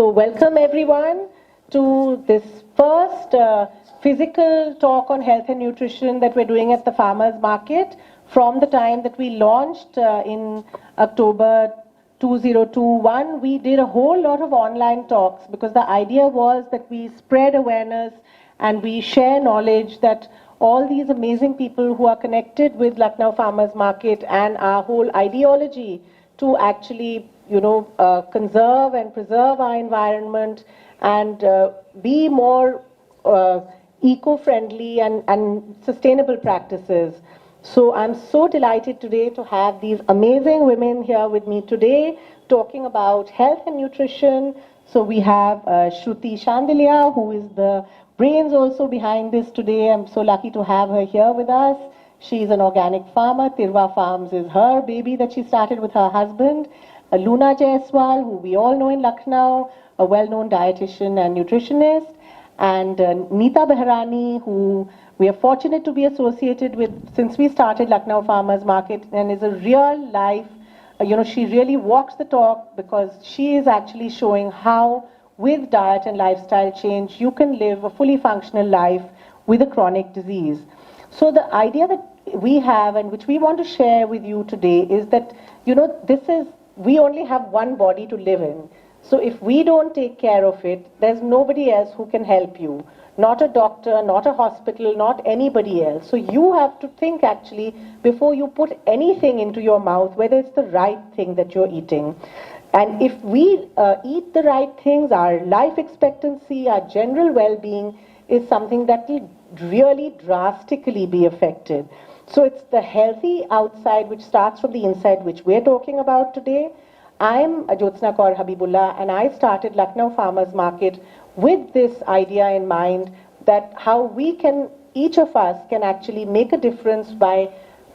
So welcome everyone to this first physical talk on health and nutrition that we're doing at the Farmers Market. From the time that we launched in October 2021, we did a whole lot of online talks because the idea was that we spread awareness and we share knowledge that all these amazing people who are connected with Lucknow Farmers Market and our whole ideology to actually conserve and preserve our environment and be more eco-friendly and sustainable practices. So I'm so delighted today to have these amazing women here with me today talking about health and nutrition. So we have Shruti Shandilia, who is the brains also behind this today. I'm so lucky to have her here with us. She's an organic farmer. Tirva Farms is her baby that she started with her husband. Luna Jaiswal, who we all know in Lucknow, a well-known dietitian and nutritionist, and Neeta Behrani, who we are fortunate to be associated with since we started Lucknow Farmers Market, and is a real life, she really walks the talk because she is actually showing how with diet and lifestyle change you can live a fully functional life with a chronic disease. So the idea that we have and which we want to share with you today is that, we only have one body to live in. So if we don't take care of it, there's nobody else who can help you. Not a doctor, not a hospital, not anybody else. So you have to think actually before you put anything into your mouth, whether it's the right thing that you're eating. And if we eat the right things, our life expectancy, our general well-being is something that will really drastically be affected. So it's the healthy outside which starts from the inside, which we're talking about today. I'm Jyotsna Kaur Habibullah, and I started Lucknow Farmers Market with this idea in mind that how we can, each of us can actually make a difference by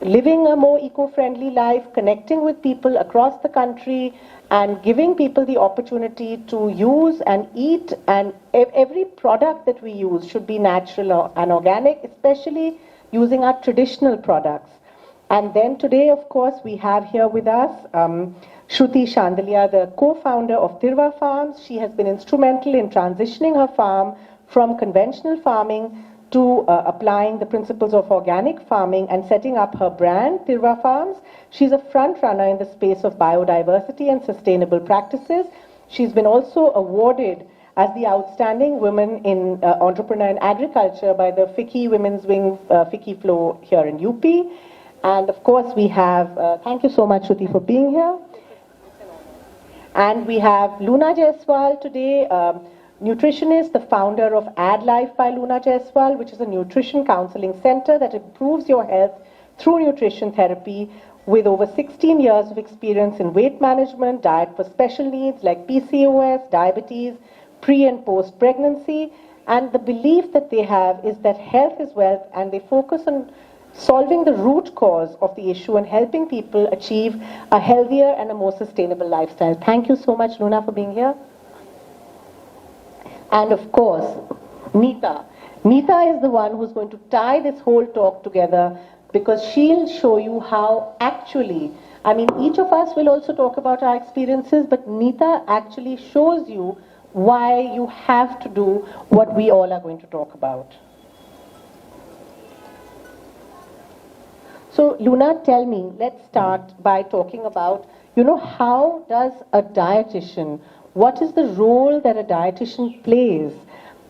living a more eco-friendly life, connecting with people across the country, and giving people the opportunity to use and eat, and every product that we use should be natural and organic, especially using our traditional products. And then today, of course, we have here with us Shruti Shandilia, the co-founder of Tirva Farms. She has been instrumental in transitioning her farm from conventional farming to applying the principles of organic farming and setting up her brand, Tirva Farms. She's a front runner in the space of biodiversity and sustainable practices. She's been also awarded as the outstanding woman in entrepreneur in agriculture by the FICCI Women's Wing FICCI Flow here in UP. And of course we have, thank you so much Shruti for being here. And we have Luna Jaiswal today, nutritionist, the founder of Add Life by Luna Jaiswal, which is a nutrition counseling center that improves your health through nutrition therapy, with over 16 years of experience in weight management, diet for special needs like PCOS, diabetes, pre and post pregnancy. And the belief that they have is that health is wealth, and they focus on solving the root cause of the issue and helping people achieve a healthier and a more sustainable lifestyle. Thank you so much, Luna, for being here. And of course, Neeta. Neeta is the one who's going to tie this whole talk together, because she'll show you how actually, each of us will also talk about our experiences, but Neeta actually shows you why you have to do what we all are going to talk about. So Luna, tell me, let's start by talking about, how does a dietitian, what is the role that a dietitian plays?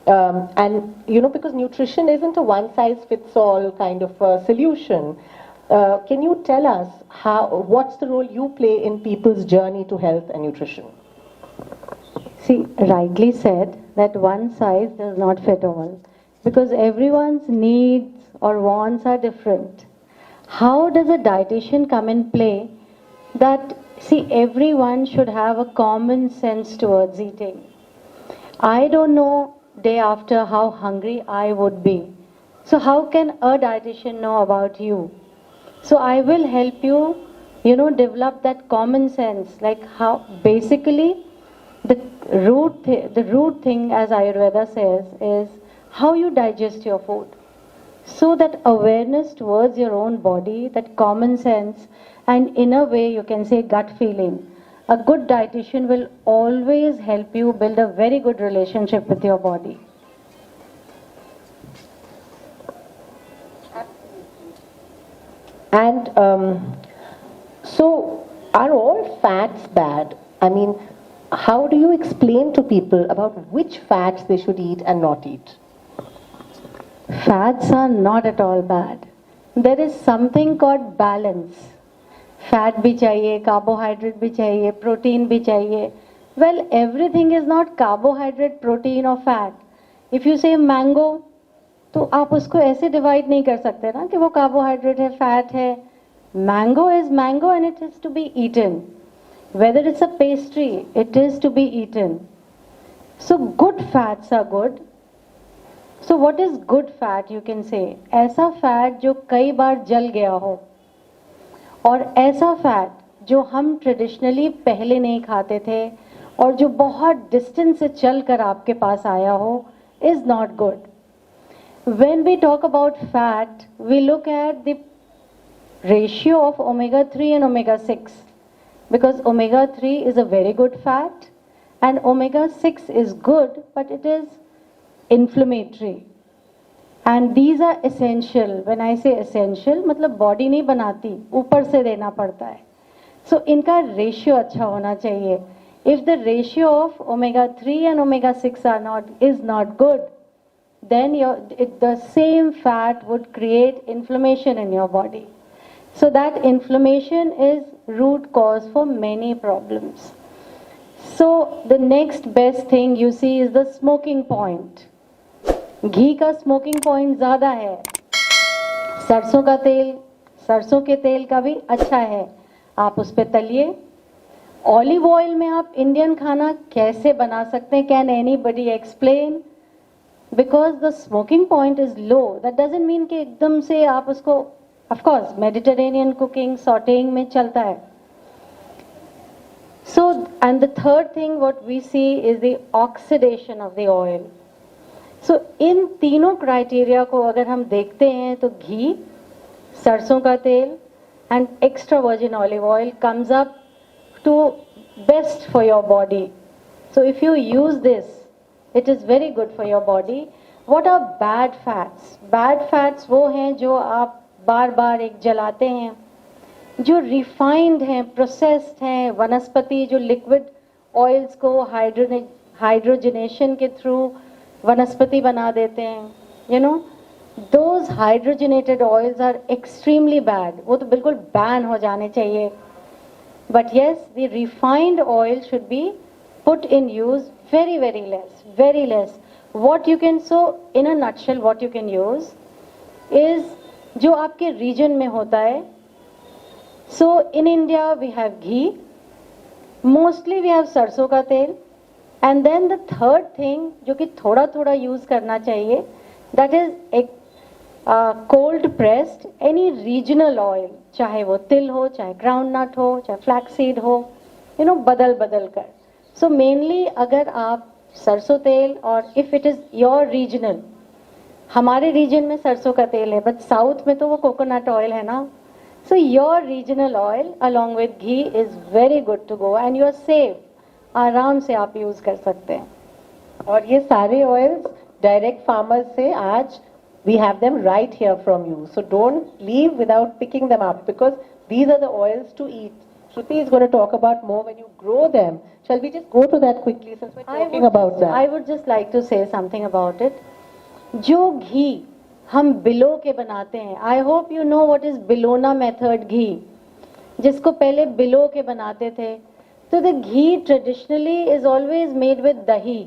Because nutrition isn't a one-size-fits-all kind of solution. Can you tell us what's the role you play in people's journey to health and nutrition? See, rightly said that one size does not fit all, because everyone's needs or wants are different. How does a dietitian come in play? That, see, everyone should have a common sense towards eating. I don't know day after how hungry I would be. So how can a dietitian know about you? So I will help you, develop that common sense, like how basically the root thing, as Ayurveda says, is how you digest your food. So that awareness towards your own body, that common sense, and in a way you can say gut feeling, a good dietitian will always help you build a very good relationship with your body. And so, are all fats bad? I mean, how do you explain to people about which fats they should eat and not eat? Fats are not at all bad. There is something called balance. Fat भी चाहिए, carbohydrate भी चाहिए, protein भी चाहिए. Well, everything is not carbohydrate, protein or fat. If you say mango, तो आप उसको ऐसे डिवाइड नहीं कर सकते ना कि वो कार्बोहाइड्रेट है, फैट है. Mango is mango and it is to be eaten. Whether it's a pastry, it is to be eaten. So good fats are good. So what is good fat, you can say? ऐसा fat जो कई बार जल गया हो, और ऐसा fat जो हम ट्रेडिशनली पहले नहीं खाते थे और जो बहुत डिस्टेंस से चल कर आपके पास आया हो, is not good. When we talk about fat, we look at the ratio of omega-3 and omega-6. Because omega-3 is a very good fat and omega-6 is good, but it is inflammatory. And these are essential. When I say essential, मतलब body नहीं बनाती, ऊपर से देना पड़ता है. So इनका ratio अच्छा होना चाहिए. If the ratio of omega-3 and omega-6 is not good, then the same fat would create inflammation in your body. So that inflammation is root cause for many problems. So the next best thing you see is the smoking point. घी का smoking point ज़्यादा है. सरसों का तेल, सरसों के तेल का भी अच्छा है, आप उस पर तलिए. ऑलिव ऑयल में आप इंडियन खाना कैसे बना सकते हैं? Can anybody explain? Because the smoking point is low. That doesn't mean कि एकदम से आप उसको, ऑफ कोर्स मेडिटेरेनियन कुकिंग, सॉटेइंग में चलता है. So, and the third thing what we see is the oxidation of the oil. So, इन तीनों criteria को अगर हम देखते हैं तो घी, सरसों का तेल and extra virgin olive oil comes up to best for your body. So, if you use this, it is very good for your body. What are bad fats? Bad fats वो हैं जो आप बार बार एक जलाते हैं, जो रिफाइंड हैं, processed हैं, वनस्पति जो लिक्विड ऑयल्स को हाइड्रोजनेशन के थ्रू वनस्पति बना देते हैं. You know, those hydrogenated oils are extremely bad. वो तो बिल्कुल बैन हो जाने चाहिए. But yes, the refined oil should be put in use very very less, very less. What you can, so in a nutshell what you can use is जो आपके reason में होता है. So in India we have ghee, mostly we have सरसों का तेल, and then the third thing जो कि थोड़ा थोड़ा यूज करना चाहिए, that is एक cold pressed any regional oil, चाहे वो तिल हो, चाहे ग्राउंड नट हो, चाहे फ्लैक्स सीड हो, you know, बदल बदल कर. So mainly अगर आप सरसों तेल, और if it is your regional, हमारे रीजन में सरसों का तेल है, बट साउथ में तो वो कोकोनट ऑयल है ना. So your regional oil along with ghee is very good to go and you are safe. आराम से आप यूज कर सकते हैं. और ये सारे ऑयल्स डायरेक्ट फार्मर्स से आज we have them right here from you. So don't leave without picking them up because these are the oils to eat. Shruti is going to talk about more when you grow them. Shall we just go to that quickly since we're talking about that? I would just like to say something about it. जो घी हम below के बनाते हैं, I hope you know what is बिलोना method ghee, जिसको पहले बिलो के बनाते थे. तो the ghee traditionally is always made with dahi,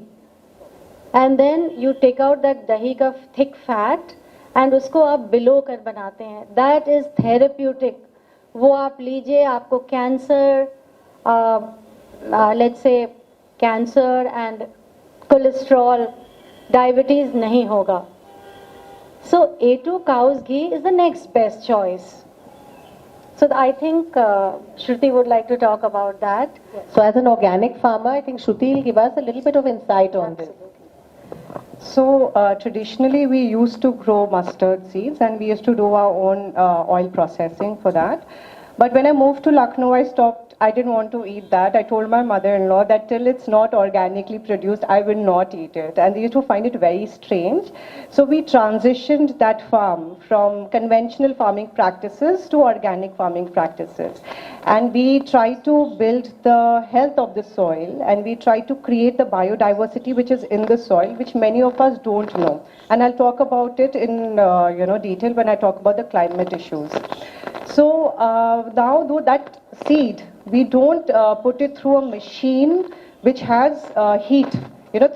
and then you take out that dahi का थिक फैट एंड उसको आप बिलो कर बनाते हैं. That is therapeutic. वो आप लीजिए, आपको cancer, let's say cancer and cholesterol, diabetes नहीं होगा. So A2 cow's ghee is the next best choice. So I think Shruti would like to talk about that. Yes. So as an organic farmer, I think Shruti will give us a little bit of insight on this. So traditionally we used to grow mustard seeds and we used to do our own oil processing for that. But when I moved to Lucknow, I stopped. I didn't want to eat that. I told my mother-in-law that till it's not organically produced, I will not eat it. And they used to find it very strange. So we transitioned that farm from conventional farming practices to organic farming practices. And we try to build the health of the soil, and we try to create the biodiversity which is in the soil, which many of us don't know. And I'll talk about it in detail when I talk about the climate issues. So now though that seed, we don't put it through a machine which has heat.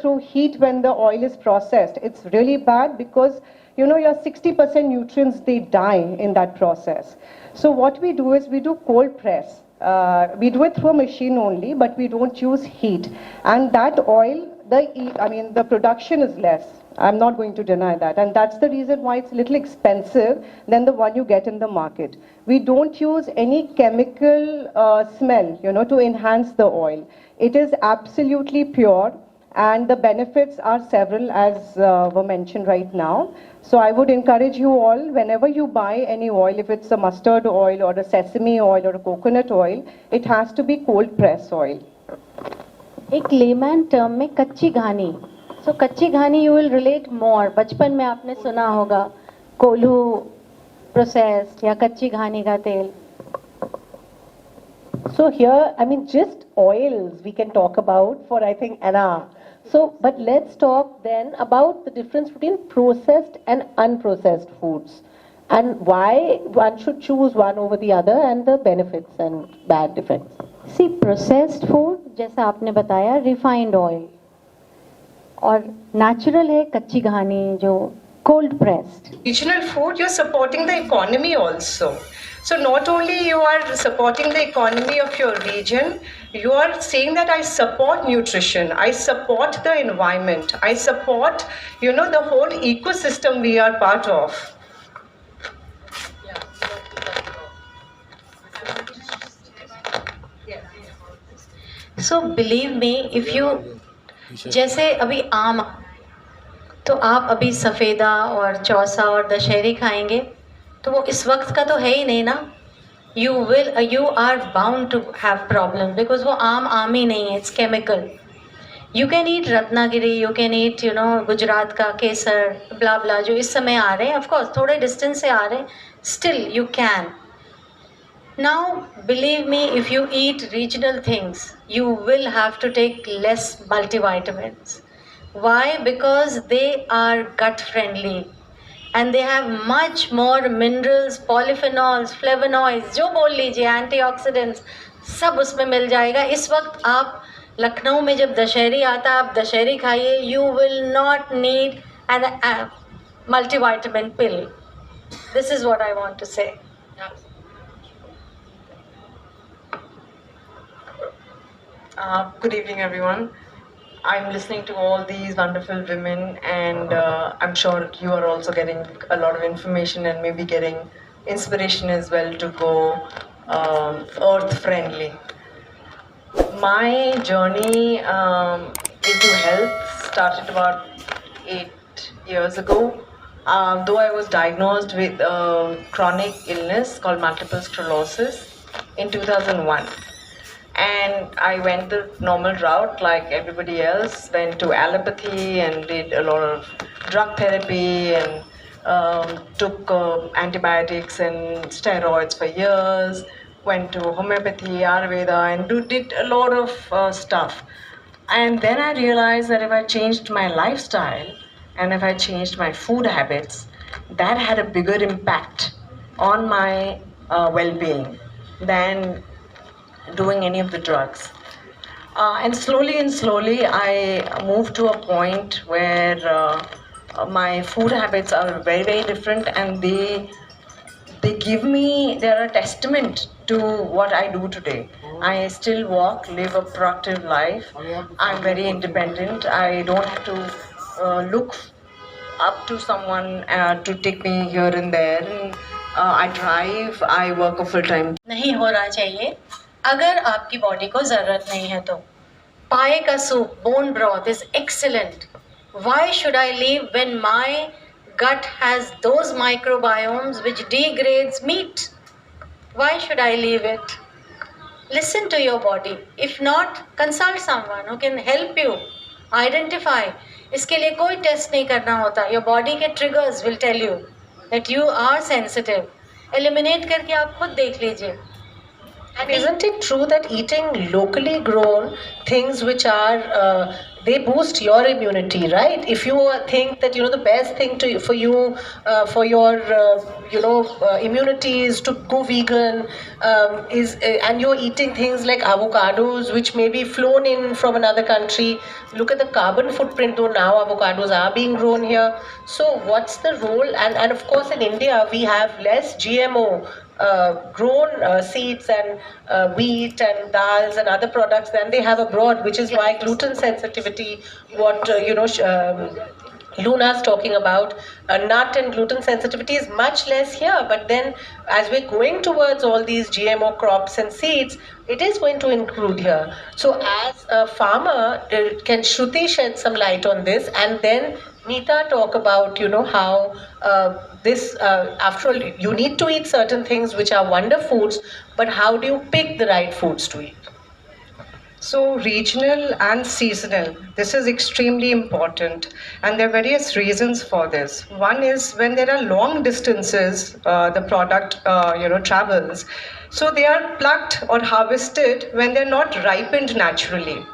Through heat when the oil is processed, it's really bad because your 60% nutrients, they die in that process. So what we do is we do cold press. We do it through a machine only, but we don't use heat. And that oil, the production is less. I'm not going to deny that. And that's the reason why it's a little expensive than the one you get in the market. We don't use any chemical smell, to enhance the oil. It is absolutely pure, and the benefits are several, as were mentioned right now. So I would encourage you all, whenever you buy any oil, if it's a mustard oil or a sesame oil or a coconut oil, it has to be cold press oil. एक layman term में कच्ची घानी. सो कच्ची घानी you will relate मोर. बचपन में आपने सुना होगा कोल्हू प्रोसेस या कच्ची घानी का तेल. So here, just oils we can talk about for, I think, an hour. So, but let's talk then about the difference between processed and unprocessed foods, and why one should choose one over the other, and the benefits and bad effects. See processed food जैसा आपने बताया refined oil, और natural है कच्ची घानी जो cold pressed. Regional food, you're supporting the economy also. So not only you are supporting the economy of your region, you are saying that I support nutrition, I support the environment, I support, the whole ecosystem we are part of. So believe me, if you, जैसे अभी आम, तो आप अभी सफ़ेदा और चौसा और दशहरी खाएंगे तो वो इस वक्त का तो है ही नहीं ना. You are bound to have problem because वो आम ही नहीं है, it's chemical. You can eat Ratnagiri, you can eat Gujarat का केसर, blah blah जो इस समय आ रहे हैं, of course थोड़े distance से आ रहे हैं, still you can. Now believe me, if you eat regional things, you will have to take less multivitamins. Why? Because they are gut friendly and they have much more minerals, polyphenols, flavonoids, जो बोल लीजिए, antioxidants, सब उसमें मिल जाएगा. इस वक्त आप लखनऊ में जब दशहरी आता है, आप दशहरी खाइए, you will not need a multivitamin pill. This is what I want to say. Good evening, everyone. I'm listening to all these wonderful women, and I'm sure you are also getting a lot of information and maybe getting inspiration as well to go earth-friendly. My journey into health started about 8 years ago. Though I was diagnosed with a chronic illness called multiple sclerosis in 2001. And I went the normal route like everybody else, went to allopathy and did a lot of drug therapy and took antibiotics and steroids for years, went to homeopathy, Ayurveda, and did a lot of stuff. And then I realized that if I changed my lifestyle and if I changed my food habits, that had a bigger impact on my well-being than doing any of the drugs. And slowly I moved to a point where my food habits are very, very different, and they they're a testament to what I do today. I still walk, live a productive life. I'm very independent. I don't have to look up to someone to take me here and there. And, I drive, I work a full-time. नहीं हो रहा चाहिए अगर आपकी body को ज़रूरत नहीं है तो. पाए का soup, bone broth is excellent. Why should I leave when my gut has those microbiomes which degrades meat? Why should I leave it? Listen to your body. If not, consult someone who can help you identify. इसके लिए कोई test नहीं करना होता. Your body के triggers will tell you that you are sensitive. Eliminate करके आप खुद देख लीजिए. And isn't it true that eating locally grown things which are they boost your immunity, right? If you think that the best thing for you for your immunity is to go vegan, and you're eating things like avocados which may be flown in from another country. Look at the carbon footprint, though now avocados are being grown here. So what's the role? And of course in India we have less GMO grown seeds and wheat and dals and other products than they have abroad, which is why gluten sensitivity, what Luna's talking about, nut and gluten sensitivity is much less here. But then as we're going towards all these GMO crops and seeds, it is going to include here. So as a farmer, can Shruti shed some light on this, and then Neeta talk about how this after all you need to eat certain things which are wonder foods, but how do you pick the right foods to eat? So regional and seasonal, this is extremely important, and there are various reasons for this. One is when there are long distances, the product travels, so they are plucked or harvested when they're not ripened naturally.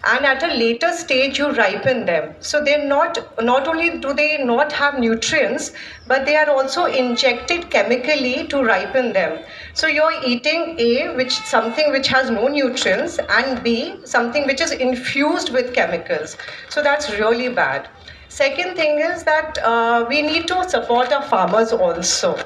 And at a later stage you ripen them, so they're not only do they not have nutrients, but they are also injected chemically to ripen them. So you're eating something which has no nutrients, and B, something which is infused with chemicals. So that's really bad. Second thing is that we need to support our farmers also,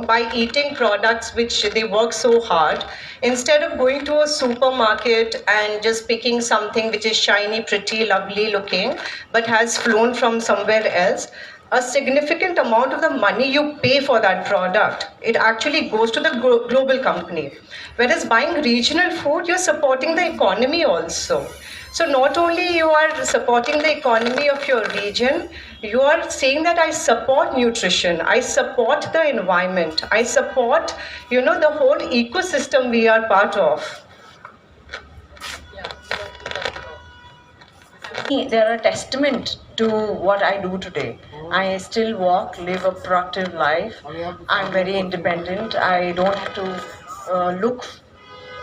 by eating products which they work so hard. Instead of going to a supermarket and just picking something which is shiny, pretty, lovely looking, but has flown from somewhere else, a significant amount of the money you pay for that product, it actually goes to the global company. Whereas buying regional food, you're supporting the economy also. So not only you are supporting the economy of your region, you are saying that I support nutrition, I support the environment, I support, the whole ecosystem we are part of. They're a testament to what I do today. I still walk, live a productive life. I'm very independent. I don't have to look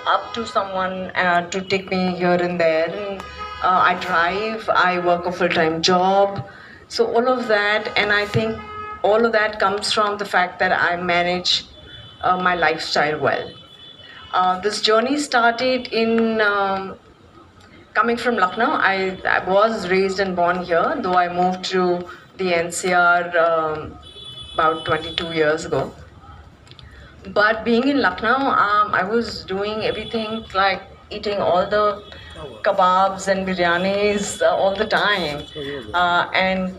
up to someone to take me here and there. And, I drive, I work a full-time job. So all of that, and I think all of that comes from the fact that I manage my lifestyle well. This journey started in coming from Lucknow. I was raised and born here, though I moved to the NCR about 22 years ago. But being in Lucknow, I was doing everything like eating all the kebabs and biryanis all the time. And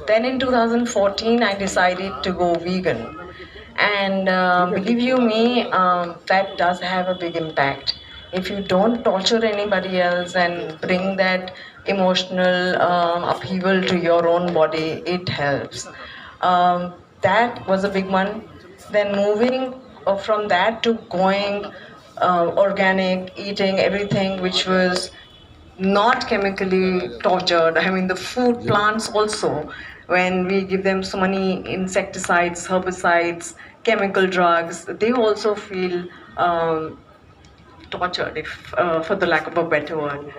then in 2014, I decided to go vegan. And believe you me, that does have a big impact. If you don't torture anybody else and bring that emotional upheaval to your own body, it helps. That was a big one. Then moving from that to going organic, eating everything which was not chemically tortured. I mean, the food plants also, when we give them so many insecticides, herbicides, chemical drugs, they also feel tortured, if for the lack of a better word.